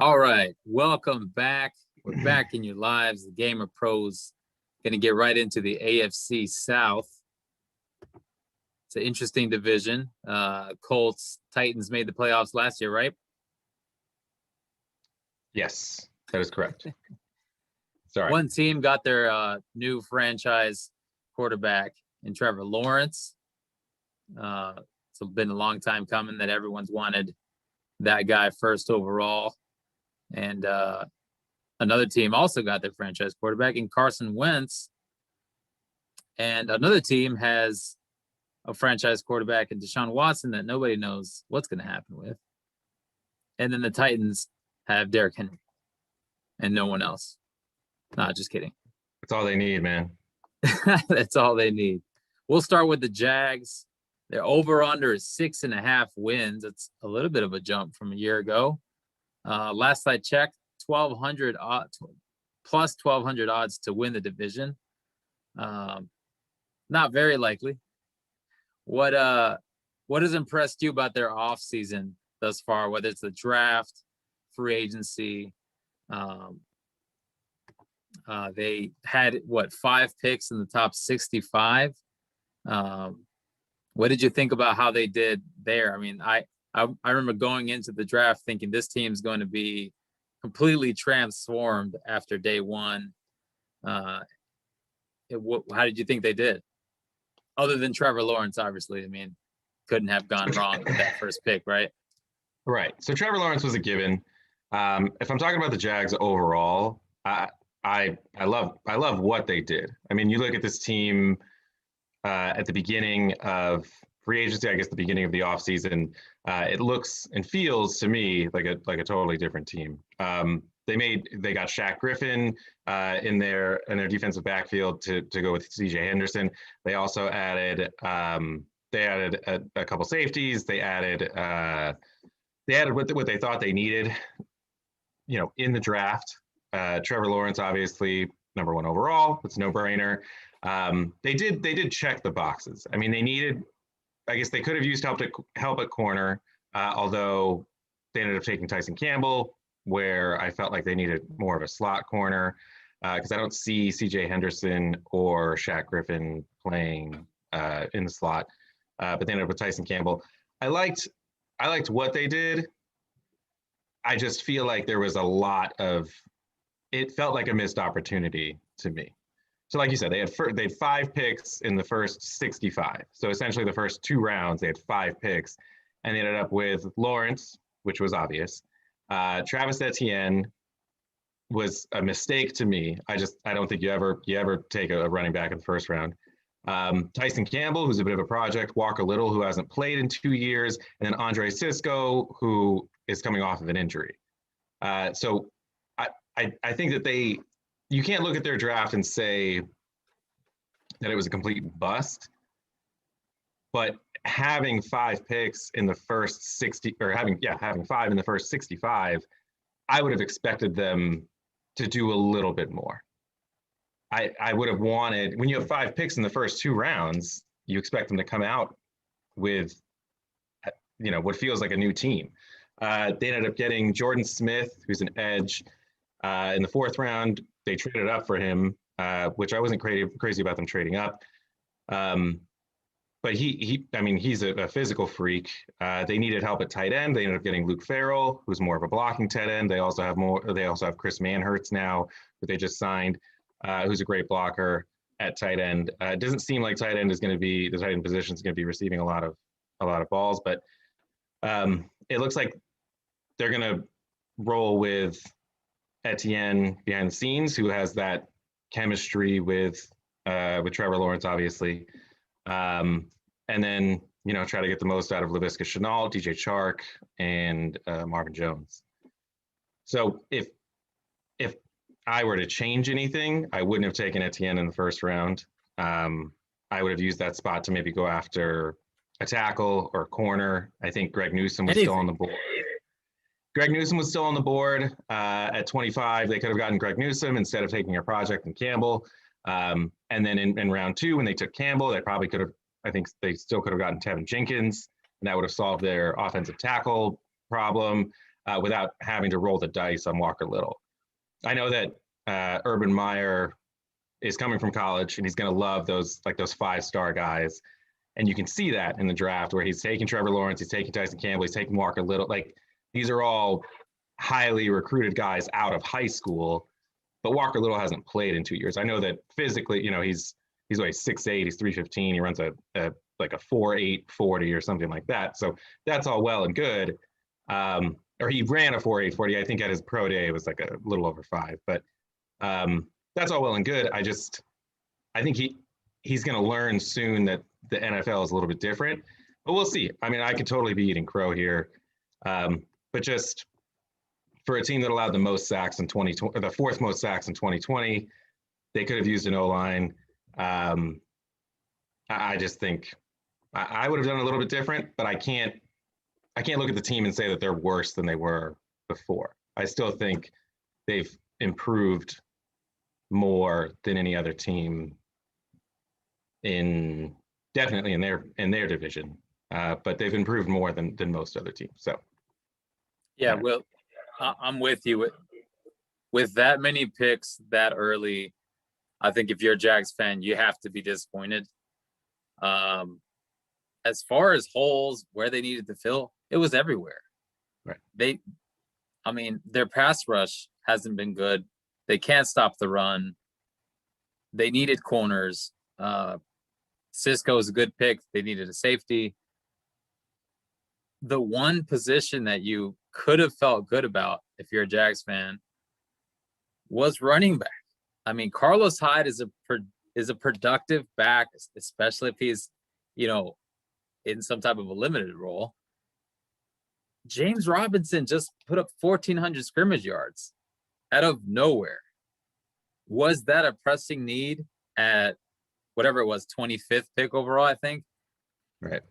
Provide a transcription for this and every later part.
All right, welcome back. We're back in your lives. The Gamer Pros going to get right into the AFC South. It's an interesting division. Colts, Titans made the playoffs last year, right? Yes, that is correct. Sorry. One team got their new franchise quarterback in Trevor Lawrence. It's been a long time coming that everyone's wanted that guy first overall. And another team also got their franchise quarterback in Carson Wentz. And another team has a franchise quarterback in Deshaun Watson that nobody knows what's going to happen with. And then the Titans have Derrick Henry and no one else. Not just kidding. That's all they need, man. That's all they need. We'll start with the Jags. Their over-under is 6.5 wins. It's a little bit of a jump from a year ago. Last I checked, 1,200 plus 1,200 odds to win the division. Not very likely. What has impressed you about their offseason thus far, whether it's the draft, free agency? They had 5 picks in the top 65. What did you think about how they did there? I mean, I remember going into the draft thinking this team's going to be completely transformed after day one. How did you think they did? Other than Trevor Lawrence, obviously. I mean, couldn't have gone wrong with that first pick, right? Right. So Trevor Lawrence was a given. If I'm talking about the Jags overall, I love what they did. I mean, you look at this team at the beginning of free agency, I guess the beginning of the offseason, it looks and feels to me like a totally different team. They got Shaq Griffin in their defensive backfield to go with CJ Henderson. They also added a couple safeties. They added what they thought they needed, in the draft. Trevor Lawrence, obviously number 1 overall. It's a no-brainer. They did check the boxes. I mean, I guess they could have used help at corner, although they ended up taking Tyson Campbell, where I felt like they needed more of a slot corner, because I don't see CJ Henderson or Shaq Griffin playing in the slot, but they ended up with Tyson Campbell. I liked what they did. I just feel like there was it felt like a missed opportunity to me. So like you said, they had 5 picks in the first 65. So essentially the first 2 rounds, they had 5 picks, and they ended up with Lawrence, which was obvious. Travis Etienne was a mistake to me. I don't think you ever take a running back in the first round. Tyson Campbell, who's a bit of a project, Walker Little, who hasn't played in 2 years, and then Andre Cisco, who is coming off of an injury. So I think that you can't look at their draft and say that it was a complete bust, but having 5 picks in the first 60, or having 5 in the first 65, I would have expected them to do a little bit more. I would have wanted, when you have 5 picks in the first 2 rounds, you expect them to come out with, what feels like a new team. They ended up getting Jordan Smith, who's an edge, in the 4th round. They traded up for him, which I wasn't crazy about them trading up. But he's a physical freak. They needed help at tight end. They ended up getting Luke Farrell, who's more of a blocking tight end. They also have Chris Manhertz now, who they just signed, who's a great blocker at tight end. It doesn't seem like the tight end position is going to be receiving a lot of balls, but it looks like they're going to roll with Etienne behind the scenes, who has that chemistry with Trevor Lawrence, obviously. And then, try to get the most out of Laviska Shenault, DJ Chark, and Marvin Jones. So if I were to change anything, I wouldn't have taken Etienne in the first round. I would have used that spot to maybe go after a tackle or a corner. I think Greg Newsome was still on the board. At 25. They could have gotten Greg Newsome instead of taking a project in Campbell. And then in round 2, when they took Campbell, they probably could have, I think they still could have gotten Tevin Jenkins, and that would have solved their offensive tackle problem. without having to roll the dice on Walker Little. I know that Urban Meyer is coming from college and he's going to love those 5-star guys. And you can see that in the draft where he's taking Trevor Lawrence, he's taking Tyson Campbell, he's taking Walker Little. Like, these are all highly recruited guys out of high school, but Walker Little hasn't played in 2 years. I know that physically, he's 6'8", he's 315, he runs a 4.8 40 or something like that. So that's all well and good. Or he ran a 4.8 40. I think at his pro day it was like a little over 5. But that's all well and good. I think he's going to learn soon that the NFL is a little bit different. But we'll see. I mean, I could totally be eating crow here. But just for a team that allowed the most sacks in 2020, or the fourth most sacks in 2020, they could have used an O-line. I just think I would have done a little bit different, but I can't look at the team and say that they're worse than they were before. I still think they've improved more than any other team definitely in their division. But they've improved more than most other teams. So yeah, well, I'm with you with that many picks that early. I think if you're a Jags fan, you have to be disappointed. As far as holes where they needed to fill, it was everywhere. Right. Their pass rush hasn't been good. They can't stop the run. They needed corners. Cisco is a good pick. They needed a safety. The one position that you could have felt good about if you're a Jags fan was running back. I mean, Carlos Hyde is a productive back, especially if he's, in some type of a limited role. James Robinson just put up 1,400 scrimmage yards out of nowhere. Was that a pressing need at whatever it was, 25th pick overall, I think? Right.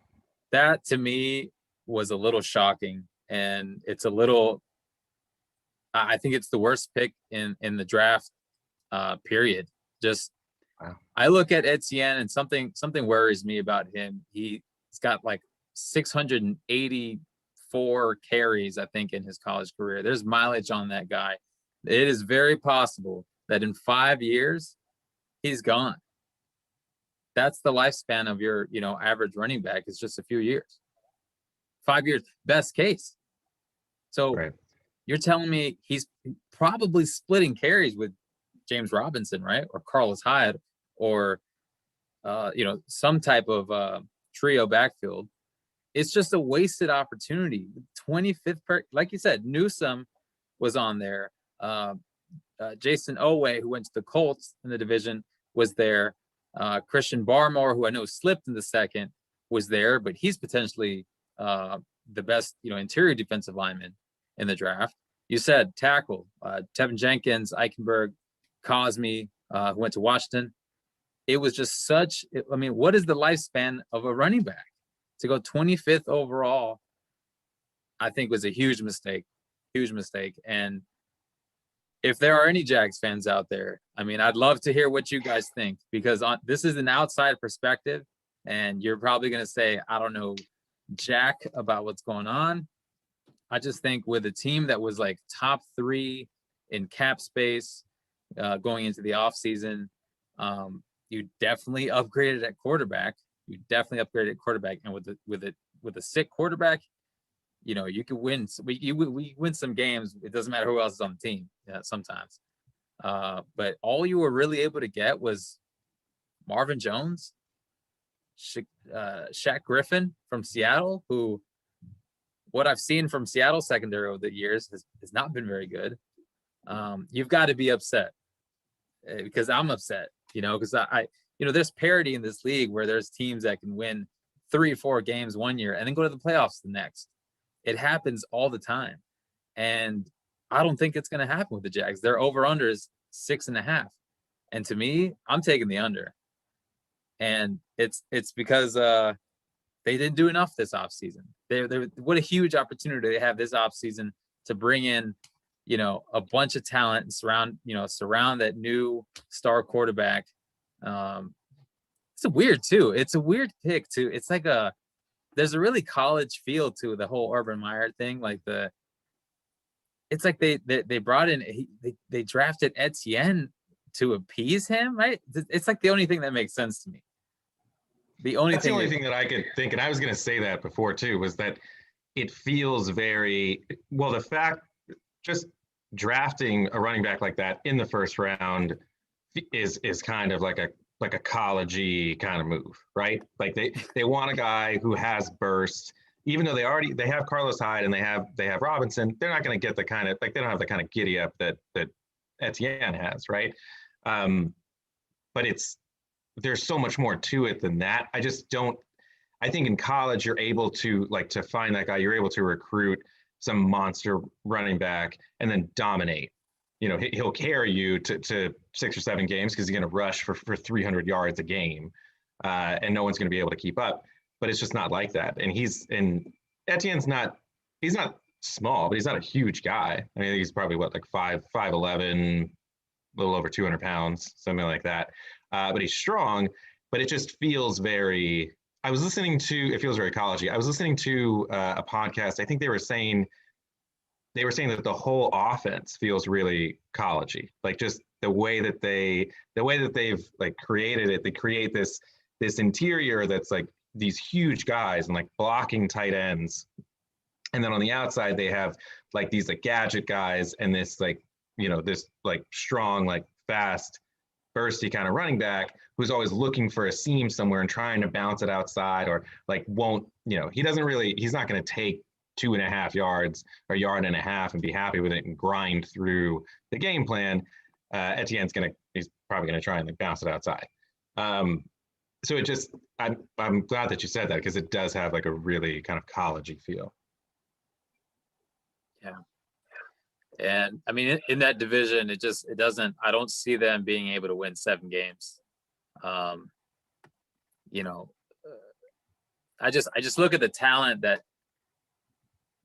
That to me was a little shocking. And it's a little, I think it's the worst pick in the draft period. Just, wow. I look at Etienne and something worries me about him. He's got like 684 carries, I think, in his college career. There's mileage on that guy. It is very possible that in 5 years, he's gone. That's the lifespan of your, average running back is just a few years. 5 years, best case. So right. You're telling me he's probably splitting carries with James Robinson, right? Or Carlos Hyde, or, some type of trio backfield. It's just a wasted opportunity. 25th, like you said, Newsome was on there. Jason Owe, who went to the Colts in the division, was there. Christian Barmore, who I know slipped in the second, was there, but he's potentially the best, interior defensive lineman in the draft. You said tackle, Tevin Jenkins, Eichenberg, Cosme, who went to Washington. It was just what is the lifespan of a running back? To go 25th overall, I think was a huge mistake. And if there are any Jags fans out there, I'd love to hear what you guys think, because this is an outside perspective, and you're probably going to say, I don't know jack about what's going on. I just think with a team that was like top 3 in cap space going into the offseason, you definitely upgraded at quarterback. And with a sick quarterback, you can win. We win some games. It doesn't matter who else is on the team. Sometimes. But all you were really able to get was Marvin Jones, Shaq Griffin from Seattle, who what I've seen from Seattle secondary over the years has not been very good. You've got to be upset, because I'm upset, because I there's parity in this league where there's teams that can win 3 or 4 games one year and then go to the playoffs the next. It happens all the time. And I don't think it's going to happen with the Jags. Their over-under is 6.5. And to me, I'm taking the under. And it's because they didn't do enough this offseason. What a huge opportunity they have this offseason to bring in, a bunch of talent and surround that new star quarterback. It's a weird pick too. It's like there's a really college feel to the whole Urban Meyer thing. Like it's like they brought in they drafted Etienne to appease him, right? It's like the only thing that makes sense to me. That's the only thing that I could think, and I was going to say that before too, was that it feels very well. The fact just drafting a running back like that in the first round is kind of like a college-y kind of move, right? Like they want a guy who has burst, even though they have Carlos Hyde and they have Robinson. They're not going to get the kind of, like, they don't have the kind of giddy up that Etienne has, right? But there's so much more to it than that. I think in college you're able to, like, to find that guy, you're able to recruit some monster running back and then dominate. You know, he'll carry you to 6 or 7 games because he's going to rush for 300 yards a game, and no one's going to be able to keep up. But it's just not like that. And Etienne's not, he's not small, but he's not a huge guy. I mean, he's probably like 5'11", a little over 200 pounds, something like that. But he's strong, but it just feels very, it feels very college-y. I was listening to a podcast. I think they were saying that the whole offense feels really college-y. Like, just the way that they've like created it. They create this interior that's like these huge guys and like blocking tight ends. And then on the outside, they have like these like gadget guys and this like, you know, this like strong, like fast, bursty kind of running back who's always looking for a seam somewhere and trying to bounce it outside, or like won't, you know, he's not going to take 2.5 yards or 1.5 yards and be happy with it and grind through the game plan. Etienne's he's probably going to try and like bounce it outside. So it just, I'm glad that you said that, because it does have like a really kind of college-y feel. Yeah. And I mean, in that division, I don't see them being able to win 7 games. You know, I just look at the talent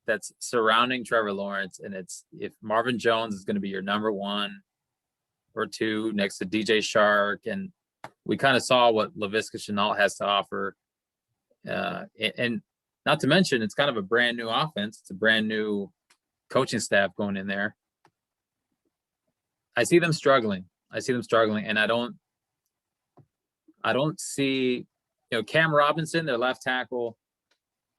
that's surrounding Trevor Lawrence, and if Marvin Jones is going to be your number 1 or 2 next to DJ Shark, and we kind of saw what Laviska Shenault has to offer, and not to mention, it's kind of a brand new offense. It's a brand new coaching staff going in there. I see them struggling, and I don't see, you know, Cam Robinson, their left tackle.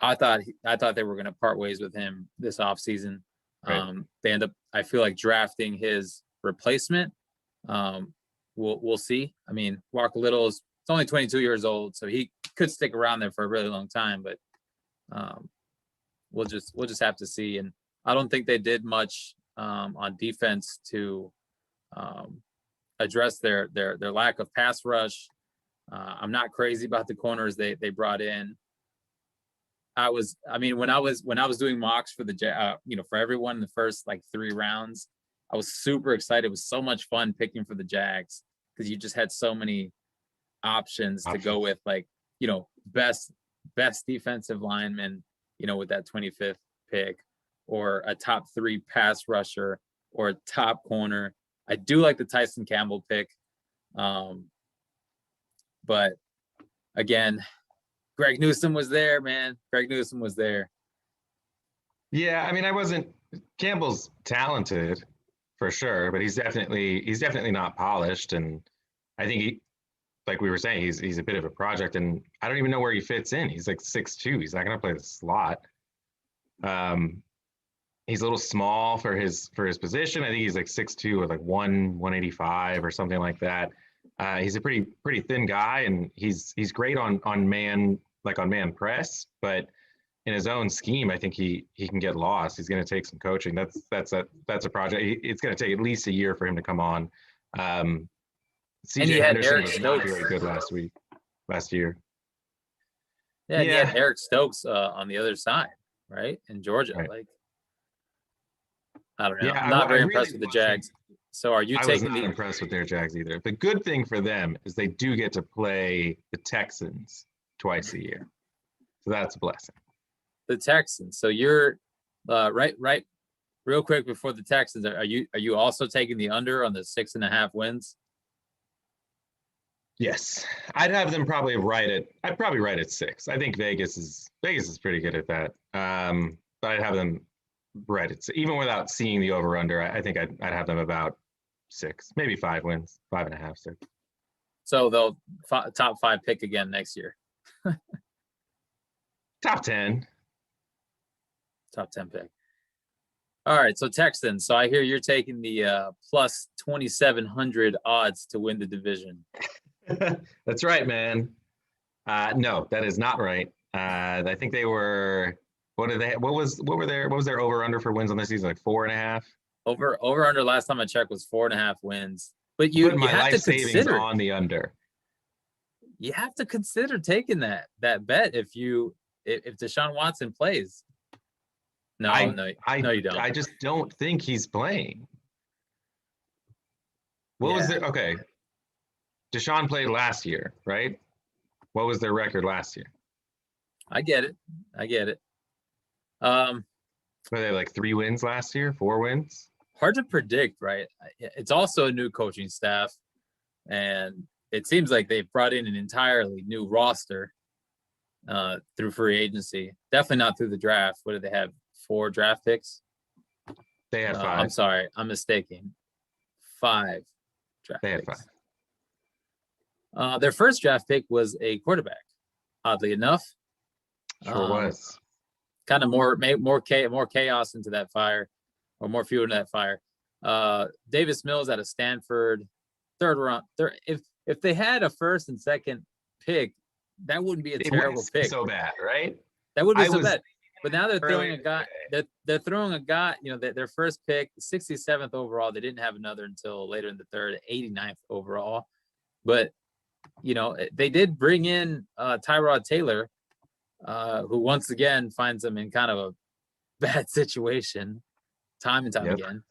I thought they were going to part ways with him this offseason. Right. They end up, I feel like, drafting his replacement. We'll see. I mean, Walker Little's only 22 years old, so he could stick around there for a really long time. But we'll just have to see. And I don't think they did much on defense to address their lack of pass rush. I'm not crazy about the corners they brought in. When I was doing mocks for for everyone in the first like 3 rounds, I was super excited. It was so much fun picking for the Jags because you just had so many options to go with, like, you know, best defensive lineman, you know, with that 25th pick, or a top 3 pass rusher, or a top corner. I do like the Tyson Campbell pick. But again, Greg Newsome was there, man. Greg Newsome was there. Yeah, I mean, Campbell's talented for sure, but he's definitely not polished. And I think like we were saying, he's a bit of a project, and I don't even know where he fits in. He's like 6'2". He's not going to play the slot. He's a little small for his position. I think he's like 6'2" or like 185 or something like that. He's a pretty thin guy, and he's great on man press, but in his own scheme, I think he can get lost. He's going to take some coaching. That's a project. It's going to take at least a year for him to come on. CJ Henderson was not very good last year. Yeah, he had Eric Stokes on the other side, right? In Georgia. Right. Like, I don't know. Yeah, I'm not very impressed with the Jags. So are you taking I was not impressed with their Jags either. The good thing for them is they do get to play the Texans twice a year. So that's a blessing. The Texans. So you're right real quick before the Texans. Are you also taking the under on the 6.5 wins? Yes. I'd have them probably right at 6. I think Vegas is pretty good at that. But I'd have them Right. It's even without seeing the over under. I think I'd have them about 6, maybe 5 wins, 5.5, 6. So they'll top 5 pick again next year. Top 10. Top 10 pick. All right. So Texans. So I hear you're taking the plus 2,700 odds to win the division. That's right, man. No, that is not right. I think they were. What were their over under for wins on this season? Like 4.5. Over under last time I checked was 4.5 wins. But you my have life to savings consider on the under. You have to consider taking that bet if Deshaun Watson plays. No, you don't. I just don't think he's playing. What was the okay? Deshaun played last year, right? What was their record last year? I get it. Were they like 3 wins last year? 4 wins? Hard to predict, right? It's also a new coaching staff, and it seems like they've brought in an entirely new roster through free agency. Definitely not through the draft. What did they have? 4 draft picks? They had 5. I'm sorry. I'm mistaken. 5 draft They had picks. 5. Their first draft pick was a quarterback, oddly enough. Sure was. Kind of more chaos into that fire, or more fuel into that fire. Davis Mills out of Stanford, third round. If they had a first and second pick, that wouldn't be a terrible pick. So bad, right? That would be so bad. But now they're throwing a guy. They're throwing a guy. You know, their first pick, 67th overall. They didn't have another until later in the third, 89th overall. But you know, they did bring in Tyrod Taylor, who once again finds them in kind of a bad situation, time and time again.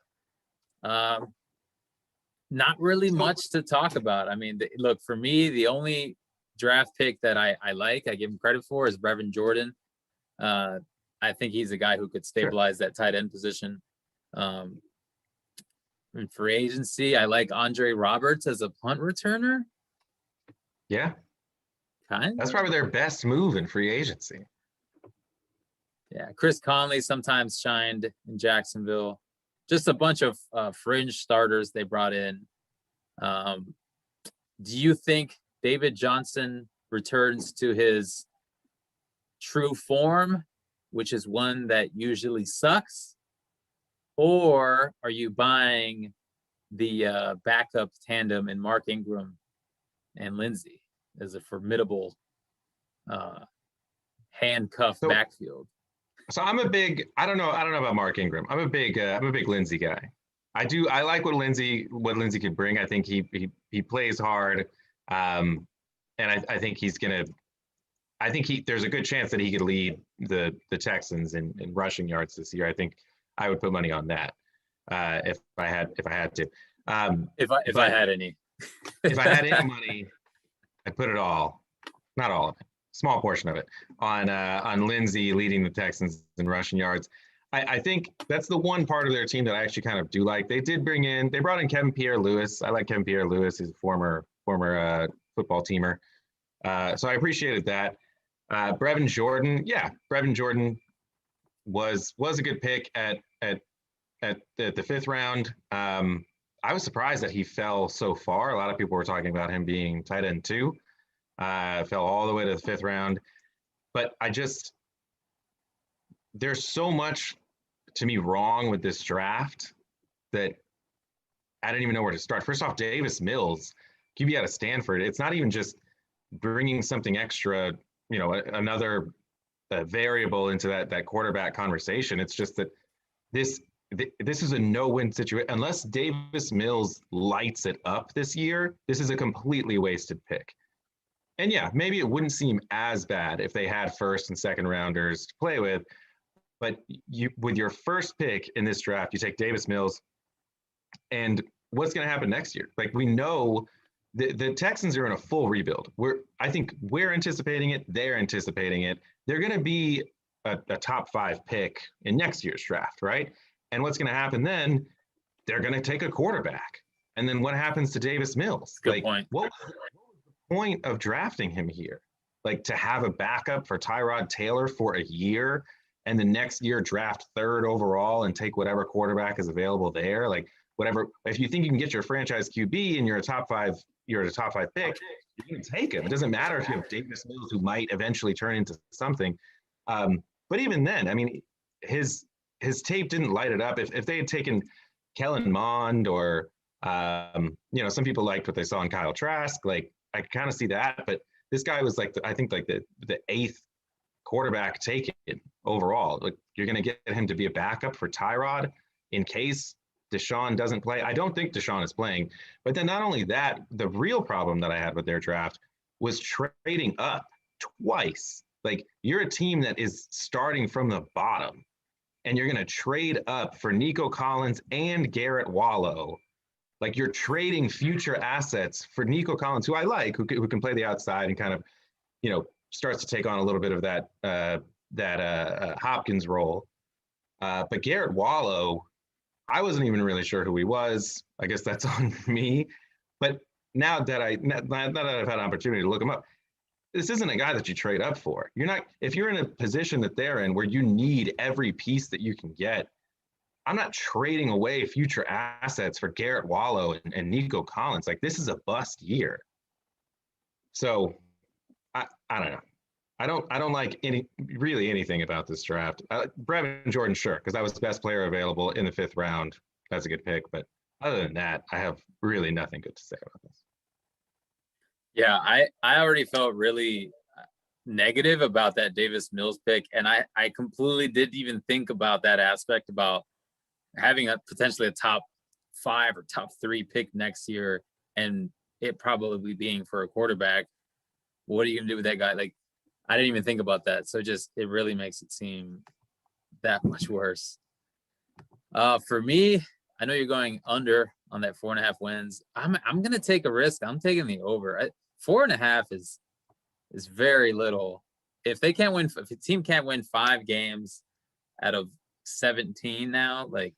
Not really much to talk about. I mean, look, for me, the only draft pick that I give him credit for is Brevin Jordan. I think he's a guy who could stabilize that tight end position. In free agency, I like Andre Roberts as a punt returner. Yeah. Kind of. That's probably their best move in free agency. Yeah. Chris Conley sometimes shined in Jacksonville. Just a bunch of fringe starters they brought in. Do you think David Johnson returns to his true form, which is one that usually sucks? Or are you buying the backup tandem in Mark Ingram and Lindsey as a formidable handcuff backfield? So I don't know about Mark Ingram. I'm a big Lindsey guy. I like what Lindsey could bring. I think he plays hard. And I think there's a good chance that he could lead the Texans in rushing yards this year. I think I would put money on that if I had to. If I had any. If I had any money, I'd put it all, not all of it, small portion of it, on Lindsey leading the Texans in rushing yards. I think that's the one part of their team that I actually kind of do like. They brought in Kevin Pierre-Louis. I like Kevin Pierre-Louis. He's a former football teamer. So I appreciated that. Brevin Jordan was a good pick at the 5th round. I was surprised that he fell so far. A lot of people were talking about him being tight end 2. Fell all the way to the 5th round. But there's so much to me wrong with this draft that I didn't even know where to start. First off, Davis Mills, QB out of Stanford. It's not even just bringing something extra, another variable into that quarterback conversation. It's just that this is a no-win situation. Unless Davis Mills lights it up this year, this is a completely wasted pick. And yeah, maybe it wouldn't seem as bad if they had first and second rounders to play with. But with your first pick in this draft, you take Davis Mills. And what's going to happen next year? Like, we know the Texans are in a full rebuild. I think we're anticipating it. They're anticipating it. They're going to be a top 5 pick in next year's draft, right? And what's going to happen then? They're going to take a quarterback. And then what happens to Davis Mills? Good point. What was the point of drafting him here? Like, to have a backup for Tyrod Taylor for a year and the next year draft 3rd overall and take whatever quarterback is available there. Like whatever, if you think you can get your franchise QB and you're a top 5 pick, you're going to take him. It doesn't matter if you have Davis Mills, who might eventually turn into something. But even then, I mean, his tape didn't light it up. If they had taken Kellen Mond or some people liked what they saw in Kyle Trask, like I kind of see that, but this guy was like I think the 8th quarterback taken overall. Like you're going to get him to be a backup for Tyrod in case Deshaun doesn't play. I don't think Deshaun is playing. But then not only that, the real problem that I had with their draft was trading up twice. Like you're a team that is starting from the bottom and you're going to trade up for Nico Collins and Garrett Wallow. Like you're trading future assets for Nico Collins, who I like, who can play the outside and kind of, starts to take on a little bit of that Hopkins role. But Garrett Wallow, I wasn't even really sure who he was. I guess that's on me. But now that I've had an opportunity to look him up, this isn't a guy that you trade up for. You're not, if you're in a position that they're in where you need every piece that you can get, I'm not trading away future assets for Garrett Wallow and Nico Collins. Like this is a bust year. So I don't know. I don't like anything about this draft. Brevin Jordan, sure, because that was the best player available in the 5th round. That's a good pick. But other than that, I have really nothing good to say about this. Yeah, I already felt really negative about that Davis Mills pick. And I completely didn't even think about that aspect about having potentially a top 5 or top 3 pick next year and it probably being for a quarterback. What are you going to do with that guy? Like, I didn't even think about that. So it really makes it seem that much worse. For me, I know you're going under on that 4.5 wins. I'm going to take a risk. I'm taking the over. 4.5 is very little. If a team can't win 5 games out of 17 now, like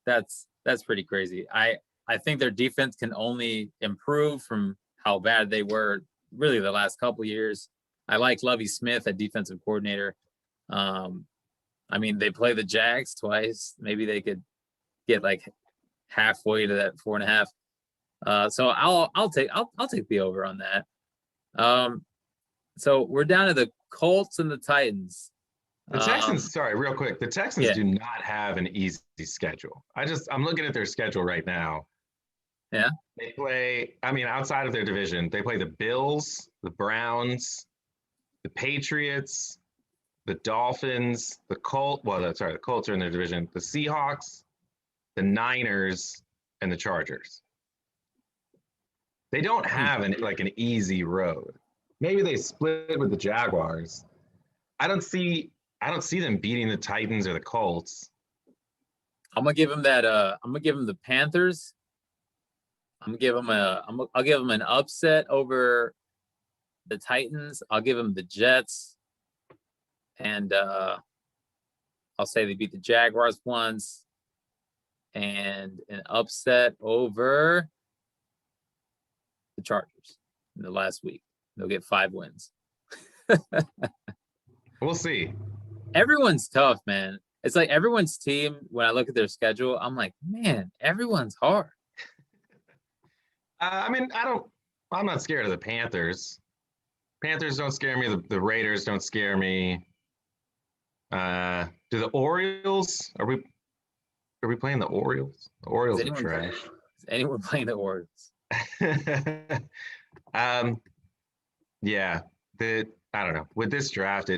that's pretty crazy. I think their defense can only improve from how bad they were really the last couple of years. I like Lovie Smith, a defensive coordinator. I mean, they play the Jags twice. Maybe they could get like halfway to that 4.5. So I'll take the over on that. So we're down to the Colts and the Titans. The Texans, sorry, real quick. The Texans do not have an easy schedule. I'm looking at their schedule right now. Yeah. They play, outside of their division, they play the Bills, the Browns, the Patriots, the Dolphins, the Colts. The Colts are in their division. The Seahawks, the Niners, and the Chargers. They don't have an easy road. Maybe they split with the Jaguars. I don't see them beating the Titans or the Colts. I'm gonna give them that. I'm gonna give them the Panthers. I'll give them an upset over the Titans. I'll give them the Jets, and I'll say they beat the Jaguars once, and an upset over the Chargers in the last week. They'll get 5 wins. We'll see. Everyone's tough, man. It's like everyone's team, when I look at their schedule, I'm like, man, everyone's hard. I'm not scared of the Panthers. Panthers don't scare me. The Raiders don't scare me. Do the Orioles, are we playing the Orioles? The Orioles are trash. Is anyone playing the Orioles? Yeah. I don't know. With this draft,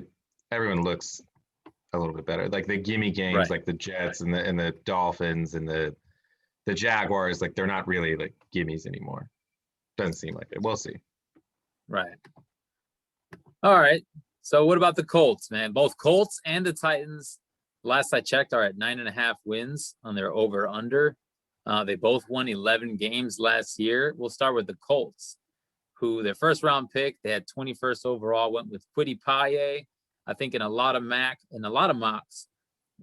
everyone looks a little bit better. Like the gimme games, right, like the Jets and the Dolphins and the Jaguars, like they're not really like gimmies anymore. Doesn't seem like it. We'll see. Right. All right. So what about the Colts, man? Both Colts and the Titans, last I checked, are at 9.5 wins on their over/under. They both won 11 games last year. We'll start with the Colts, who their first round pick, they had 21st overall, went with Kwity Paye. I think in a lot of mocks,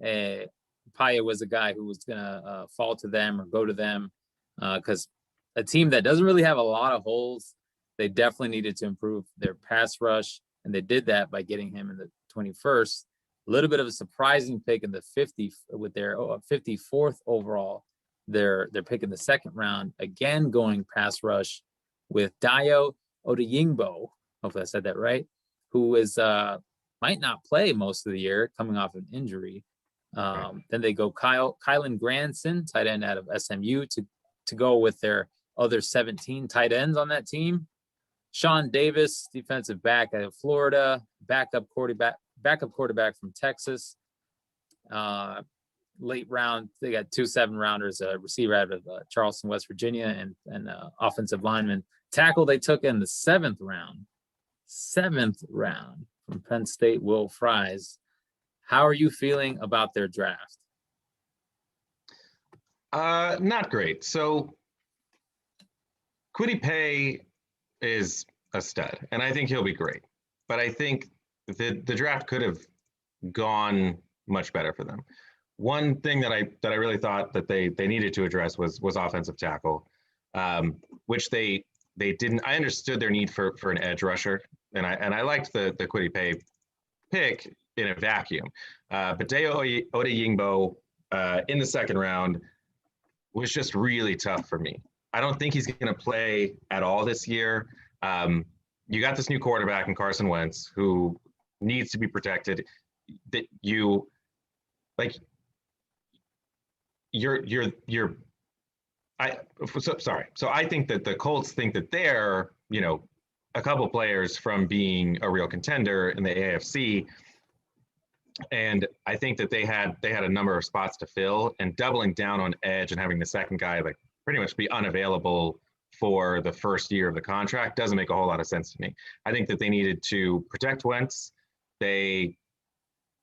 Paye was a guy who was going to fall to them or go to them because a team that doesn't really have a lot of holes, they definitely needed to improve their pass rush, and they did that by getting him in the 21st. A little bit of a surprising pick in the 50 with their 54th overall. They're picking the second round, again going pass rush with Dayo Odeyingbo. Hopefully I said that right. Who is might not play most of the year, coming off an injury. Then they go Kylan Granson, tight end out of SMU, to go with their other 17 tight ends on that team. Sean Davis, defensive back out of Florida, backup quarterback from Texas. Late round, they got 2 7-rounders, a receiver out of Charleston, West Virginia, and offensive lineman. Tackle they took in the 7th round from Penn State, Will Fries. How are you feeling about their draft? Not great. So Kwity Paye is a stud, and I think he'll be great. But I think the draft could have gone much better for them. One thing that I really thought that they needed to address was offensive tackle, which they didn't. I understood their need for an edge rusher, and I liked the Kwity Paye pick in a vacuum. But Dayo Odeyingbo in the second round was just really tough for me. I don't think he's going to play at all this year. You got this new quarterback in Carson Wentz who needs to be protected. That you like. Sorry. So I think that the Colts think that they're, a couple players from being a real contender in the AFC. And I think that they had a number of spots to fill, and doubling down on edge and having the second guy like pretty much be unavailable for the first year of the contract doesn't make a whole lot of sense to me. I think that they needed to protect Wentz. They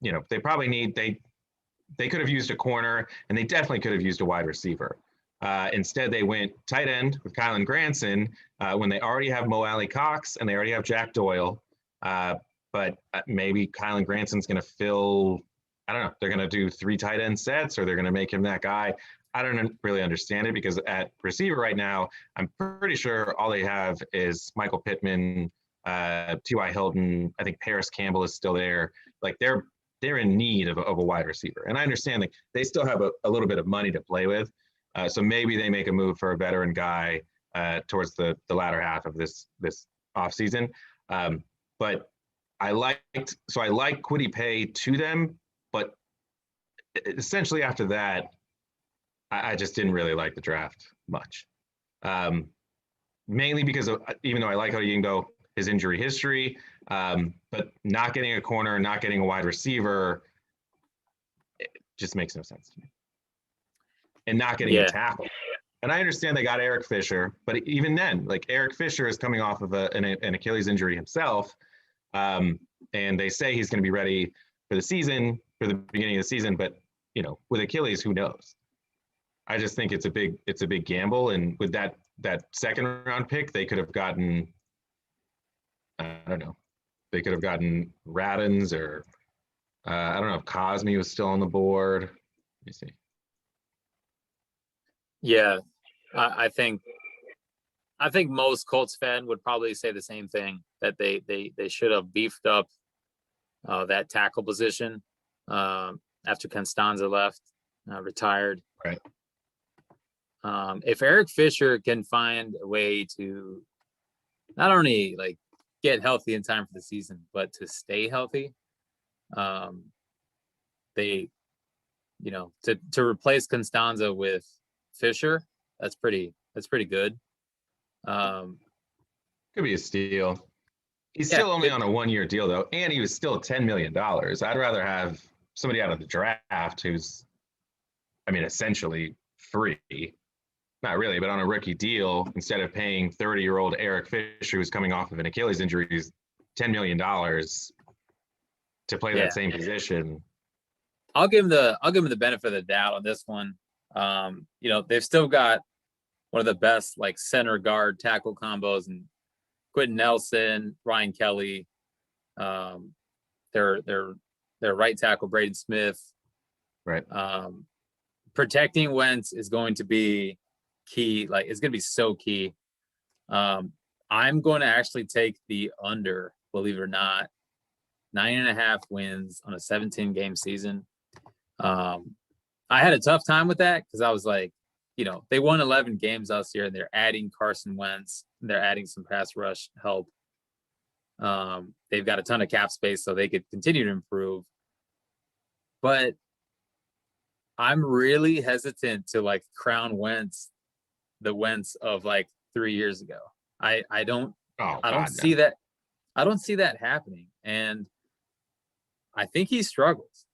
could have used a corner, and they definitely could have used a wide receiver. Instead, they went tight end with Kylan Granson when they already have Mo Alley Cox and they already have Jack Doyle. But maybe Kylan Granson's going to fill, I don't know, they're going to do 3 tight end sets, or they're going to make him that guy. I don't really understand it, because at receiver right now, I'm pretty sure all they have is Michael Pittman, T.Y. Hilton. I think Paris Campbell is still there. Like they're in need of a wide receiver. And I understand like they still have a little bit of money to play with. So maybe they make a move for a veteran guy towards the latter half of this offseason. But I like Kwity Paye to them, but essentially after that, I just didn't really like the draft much. Mainly because of, even though I like Odeyingbo, his injury history, but not getting a corner, not getting a wide receiver, it just makes no sense to me. And not getting a tackle. And I understand they got Eric Fisher, but even then, like Eric Fisher is coming off of an Achilles injury himself. And they say he's going to be ready for the beginning of the season, but with Achilles, who knows? I just think it's a big gamble. And with that second round pick, they could have gotten, I don't know, they could have gotten Radins, or I don't know if Cosme was still on the board. Let me see. Yeah, I think most Colts fan would probably say the same thing, that they should have beefed up that tackle position after Constanza left, retired. Right. If Eric Fisher can find a way to not only like get healthy in time for the season, but to stay healthy, they, to replace Constanza with Fisher, that's pretty good. Could be a steal. He's still only on a 1-year deal though, and he was still $10 million. I'd rather have somebody out of the draft who's, essentially free. Not really, but on a rookie deal, instead of paying 30-year-old Eric Fisher, who's coming off of an Achilles injury, $10 million to play that same position. I'll give him the benefit of the doubt on this one. They've still got one of the best like center guard tackle combos, and Quentin Nelson, Ryan Kelly, their right tackle Braden Smith. Right. Protecting Wentz is going to be key. Like, it's going to be so key. I'm going to actually take the under, believe it or not. 9.5 wins on a 17-game season. I had a tough time with that because I was like, they won 11 games last year, and they're adding Carson Wentz. And they're adding some pass rush help. They've got a ton of cap space, so they could continue to improve. But I'm really hesitant to like crown Wentz the Wentz of like 3 years ago. I don't see that. I don't see that happening. And I think he struggles.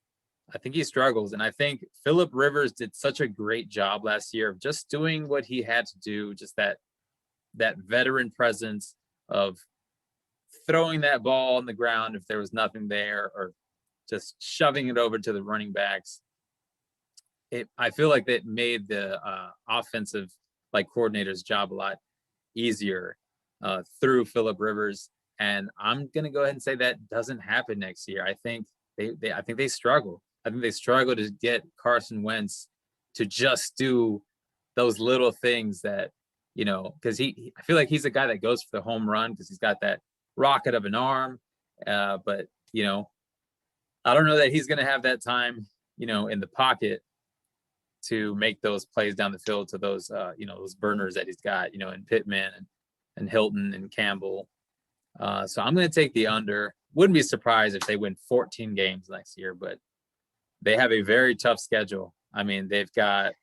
And I think Phillip Rivers did such a great job last year of just doing what he had to do, just that veteran presence of throwing that ball on the ground if there was nothing there, or just shoving it over to the running backs. I feel like that made the offensive coordinator's job a lot easier through Phillip Rivers. And I'm going to go ahead and say that doesn't happen next year. I think they struggle. I think they struggle to get Carson Wentz to just do those little things that, because I feel like he's a guy that goes for the home run because he's got that rocket of an arm. But, I don't know that he's going to have that time, in the pocket to make those plays down the field to those, those burners that he's got, in Pittman and Hilton and Campbell. So I'm going to take the under. Wouldn't be surprised if they win 14 games next year, but they have a very tough schedule. I mean, they've got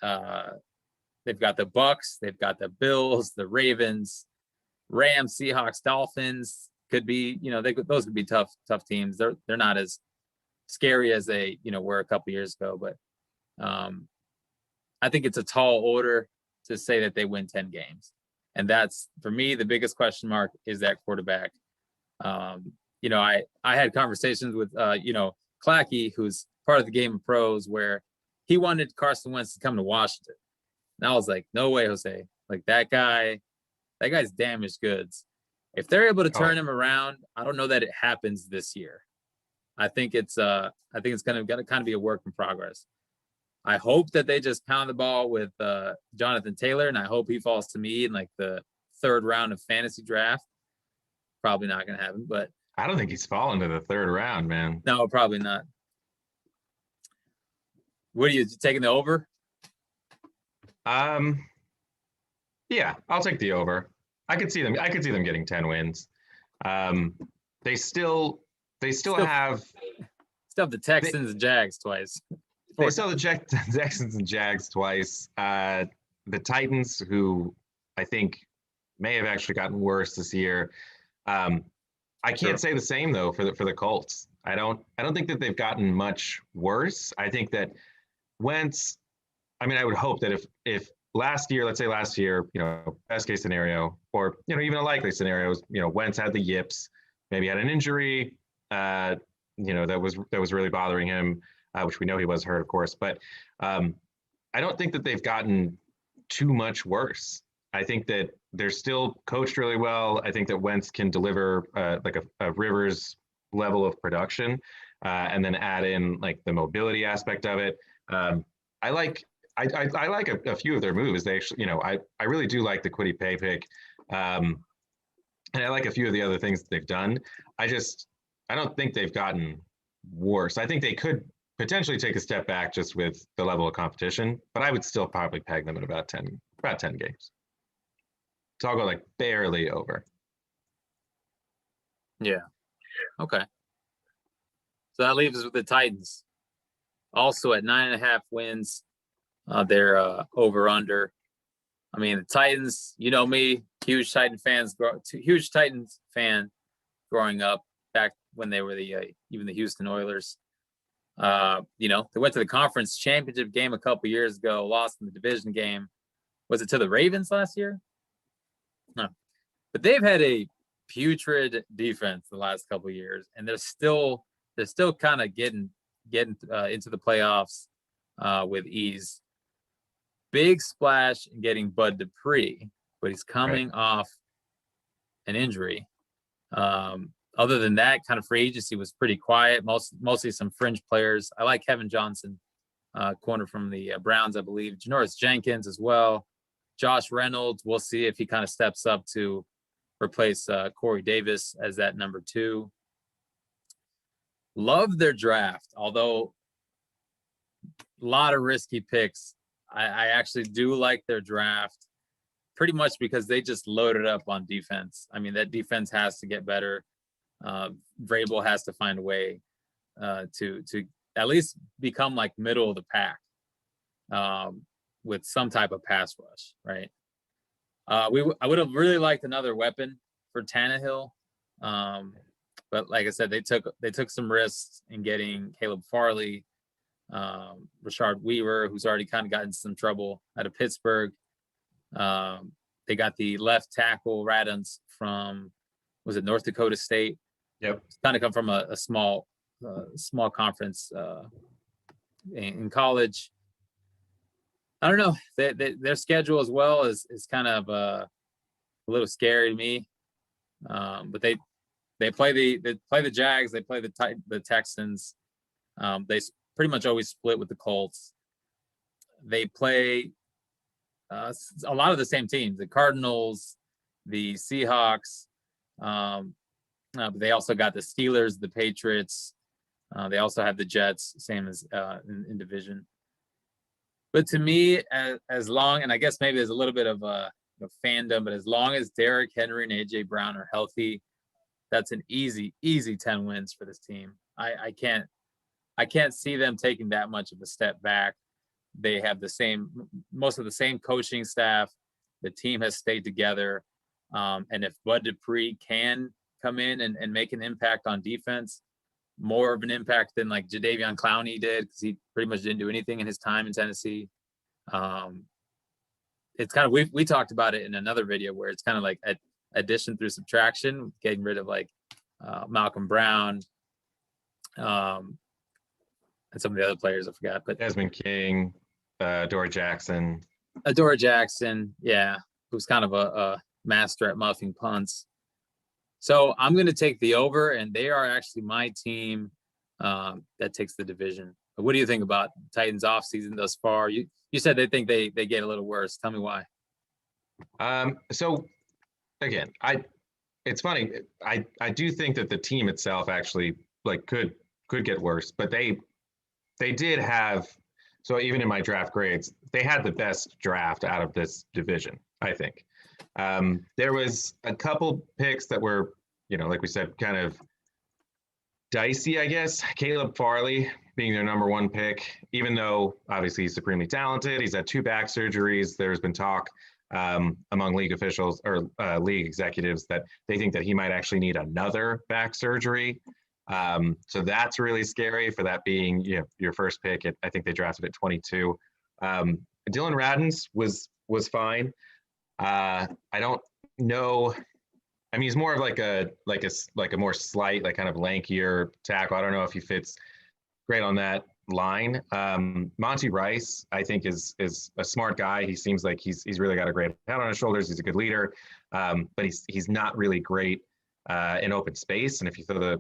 the Bucks, they've got the Bills, the Ravens, Rams, Seahawks, Dolphins. Could be, those could be tough teams. They're not as scary as they, were a couple years ago, but I think it's a tall order to say that they win 10 games. And that's, for me, the biggest question mark is that quarterback. I had conversations with, Clackey, who's part of the Game of Pros, where he wanted Carson Wentz to come to Washington. And I was like, no way, Jose. Like, that guy's damaged goods. If they're able to turn him around, I don't know that it happens this year. I think it's going to kind of be a work in progress. I hope that they just pound the ball with Jonathan Taylor, and I hope he falls to me in like the 3rd round of fantasy draft. Probably not going to happen, but I don't think he's fallen to the 3rd round, man. No, probably not. What are you taking, the over? Yeah, I'll take the over. I could see them getting 10 wins. They still have the Texans and Jags twice. They still have the Texans and Jags twice. The Titans, who I think may have actually gotten worse this year. I can't say the same though for the Colts. I don't think that they've gotten much worse. I think that Wentz. I mean, I would hope that if last year, best case scenario, or even a likely scenario is, Wentz had the yips, maybe had an injury, that was really bothering him, which we know he was hurt, of course. But I don't think that they've gotten too much worse. I think that they're still coached really well. I think that Wentz can deliver like a Rivers level of production, and then add in like the mobility aspect of it. I like a few of their moves. They actually, I really do like the Kwity Paye pick, and I like a few of the other things that they've done. I don't think they've gotten worse. I think they could potentially take a step back just with the level of competition, but I would still probably peg them at about 10 games. So I'll go like barely over. Yeah. Okay. So that leaves us with the Titans. Also at 9.5 wins. They're over under. I mean, the Titans, me, huge Titans fan growing up back when they were even the Houston Oilers. They went to the conference championship game a couple years ago, lost in the division game. Was it to the Ravens last year? No, but they've had a putrid defense the last couple of years, and they're still kind of getting into the playoffs with ease. Big splash in getting Bud Dupree, but he's coming off an injury. Other than that, kind of free agency was pretty quiet. Mostly some fringe players. I like Kevin Johnson, corner from the Browns, I believe. Janoris Jenkins as well. Josh Reynolds, we'll see if he kind of steps up to replace Corey Davis as that number 2. Love their draft, although a lot of risky picks. I actually do like their draft pretty much because they just loaded up on defense. I mean, that defense has to get better. Vrabel has to find a way to at least become like middle of the pack with some type of pass rush, right? I would have really liked another weapon for Tannehill, but like I said, they took some risks in getting Caleb Farley, Rashard Weaver, who's already kind of gotten some trouble out of Pittsburgh. They got the left tackle Radons from, was it North Dakota State? Yep. Kind of come from a small conference in college. I don't know. Their schedule as well is kind of a little scary to me. But they play the Jags, they play the Texans. They pretty much always split with the Colts. They play a lot of the same teams, the Cardinals, the Seahawks. But they also got the Steelers, the Patriots. They also have the Jets, same as in division. But to me, as long, and I guess maybe there's a little bit of a fandom, but as long as Derrick Henry and AJ Brown are healthy, that's an easy 10 wins for this team. I can't see them taking that much of a step back. They have most of the same coaching staff. The team has stayed together. And if Bud Dupree can come in and make an impact on defense, more of an impact than like Jadeveon Clowney did, because he pretty much didn't do anything in his time in Tennessee. It's kind of, we talked about it in another video where it's kind of like addition through subtraction, getting rid of like Malcolm Brown, and some of the other players I forgot, but Desmond King, Adoree Jackson. Adoree Jackson, yeah, who's kind of a master at muffing punts. So I'm going to take the over, and they are actually my team that takes the division. But what do you think about Titans offseason thus far? You said they think they get a little worse. Tell me why. So again, it's funny. I do think that the team itself actually like could get worse, but they did have, so even in my draft grades, they had the best draft out of this division, I think. There was a couple picks that were, like we said, kind of dicey, I guess. Caleb Farley being their number one pick, even though obviously he's supremely talented. He's had 2 back surgeries. There's been talk among league officials or league executives that they think that he might actually need another back surgery. So that's really scary for that being your first pick. I think they drafted at 22. Dylan Radins was fine. I don't know. I mean, he's more of like a more slight, like kind of lankier tackle. I don't know if he fits great on that line. Monty Rice, I think, is a smart guy. He seems like he's really got a great head on his shoulders. He's a good leader, but he's not really great in open space. And if you throw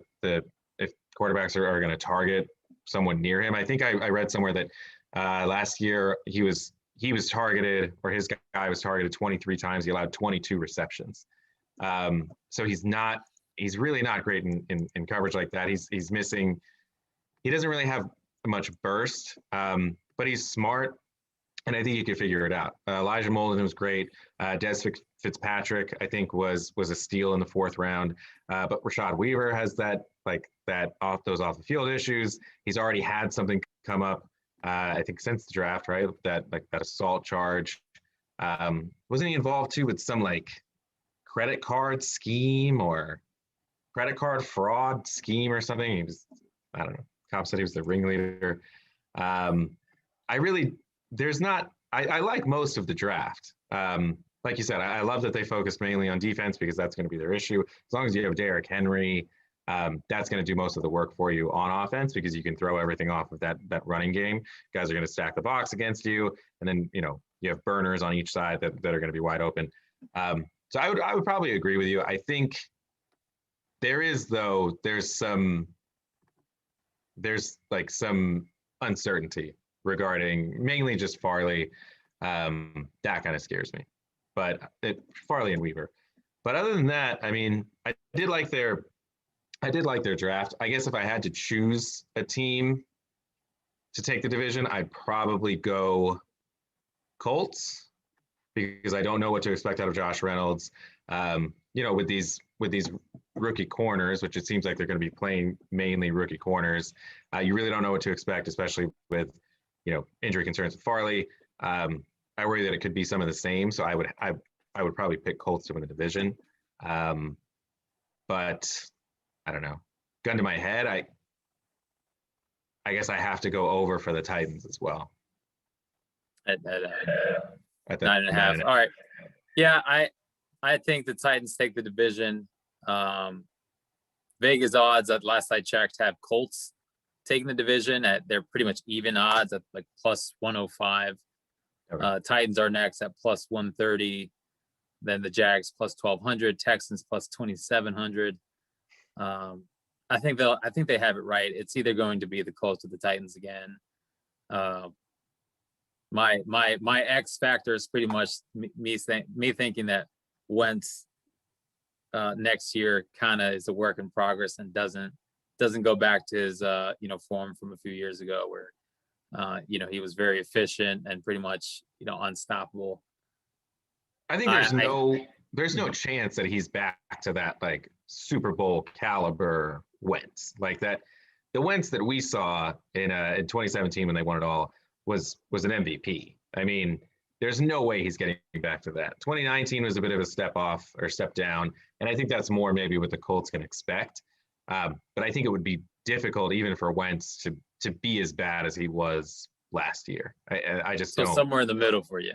if quarterbacks are going to target someone near him, I think I read somewhere that last year he was targeted, or his guy was targeted 23 times. He allowed 22 receptions. So he's really not great in coverage like that. He's missing. He doesn't really have much burst, but he's smart, and I think he could figure it out. Elijah Molden was great. Des Fitzpatrick, I think, was a steal in the 4th round. But Rashad Weaver has those off the field issues. He's already had something come up, I think, since the draft, right? That assault charge. Wasn't he involved too with some like credit card scheme or credit card fraud scheme or something? He was, I don't know. Cop said he was the ringleader. I like most of the draft. Like you said, I love that they focus mainly on defense because that's going to be their issue. As long as you have Derrick Henry, that's going to do most of the work for you on offense because you can throw everything off of that running game. Guys are going to stack the box against you, and then you have burners on each side that are going to be wide open. So I would probably agree with you. I think there's some uncertainty regarding mainly just Farley. That kind of scares me, but Farley and Weaver. But other than that, I mean, I did like their I did like their draft. I guess if I had to choose a team to take the division, I'd probably go Colts because I don't know what to expect out of Josh Reynolds. With these rookie corners, which it seems like they're going to be playing mainly rookie corners, you really don't know what to expect, especially with injury concerns with Farley. I worry that it could be some of the same, so I would probably pick Colts to win the division. But I don't know. Gun to my head, I guess I have to go over for the Titans as well. At At the 9.5. All right. Yeah, I think the Titans take the division. Vegas odds at last I checked have Colts taking the division they're pretty much even odds at like plus 105. Okay. Titans are next at plus 130. Then the Jags plus 1200, Texans plus 2700. I think they have it right. It's either going to be the Colts or the Titans again. My X factor is pretty much me thinking that Wentz next year kind of is a work in progress and doesn't go back to his form from a few years ago where he was very efficient and pretty much unstoppable. I think there's no chance that he's back to that like Super Bowl caliber Wentz like that. The Wentz that we saw in 2017 when they won it all was an MVP. I mean, there's no way he's getting back to that. 2019 was a bit of a step off or step down, and I think that's more maybe what the Colts can expect. But I think it would be difficult even for Wentz to be as bad as he was last year. I just don't. Somewhere in the middle for you.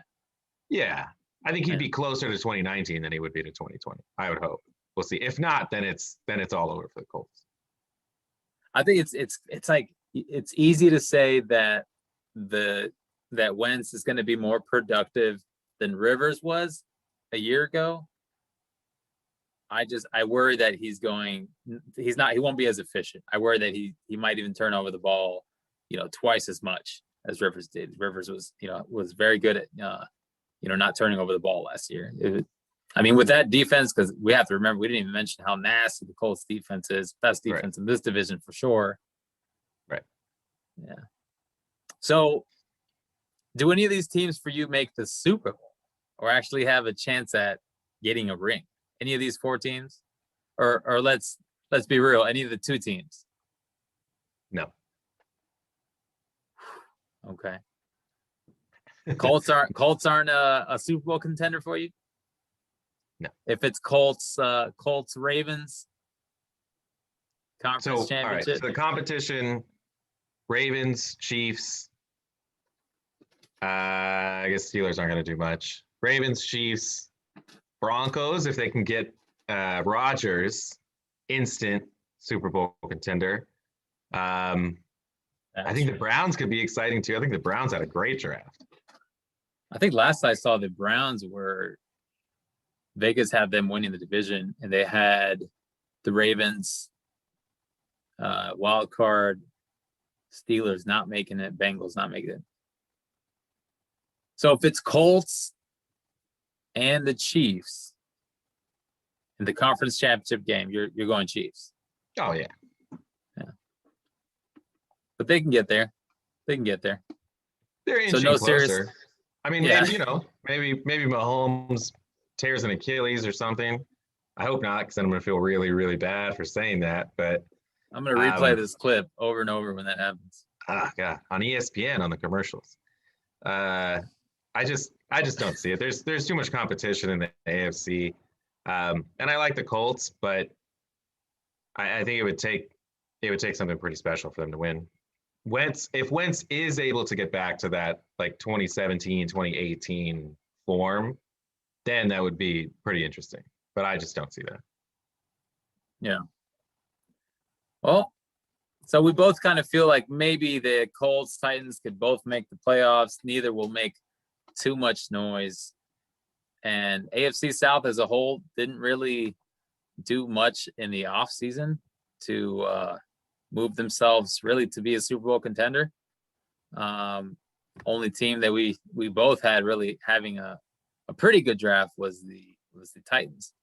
Yeah, I think he'd be closer to 2019 than he would be to 2020. I would hope. We'll see. If not, then it's all over for the Colts. I think it's like it's easy to say that that Wentz is going to be more productive than Rivers was a year ago. I worry that he won't be as efficient. I worry that he might even turn over the ball, twice as much as Rivers did. Rivers was very good at, not turning over the ball last year. With that defense, because we have to remember, we didn't even mention how nasty the Colts defense is. Best defense in this division for sure. Right. Yeah. So do any of these teams for you make the Super Bowl or actually have a chance at getting a ring? Any of these four teams? Or let's be real, any of the two teams? No. Okay. Colts aren't a Super Bowl contender for you? No. If it's Colts Ravens conference championship. All right. So the competition, Ravens, Chiefs. I guess Steelers aren't going to do much. Ravens, Chiefs, Broncos, if they can get Rodgers, instant Super Bowl contender. I think the Browns could be exciting too. I think the Browns had a great draft. I think last I saw the Browns Vegas had them winning the division, and they had the Ravens, wild card, Steelers not making it, Bengals not making it. So if it's Colts and the Chiefs in the conference championship game, you're going Chiefs. Oh yeah. But they can get there. They're inching closer. Serious. I mean, maybe Mahomes tears an Achilles or something. I hope not, because then I'm going to feel really, really bad for saying that. But I'm going to replay this clip over and over when that happens. God, on ESPN on the commercials. I just don't see it. There's too much competition in the AFC, and I like the Colts, but I think it would take something pretty special for them to win. If Wentz is able to get back to that like 2017, 2018 form, then that would be pretty interesting. But I just don't see that. Yeah. Well, so we both kind of feel like maybe the Colts, Titans could both make the playoffs. Neither will make too much noise. And AFC South as a whole didn't really do much in the offseason to move themselves really to be a Super Bowl contender. Only team that we both had really having a pretty good draft was the Titans.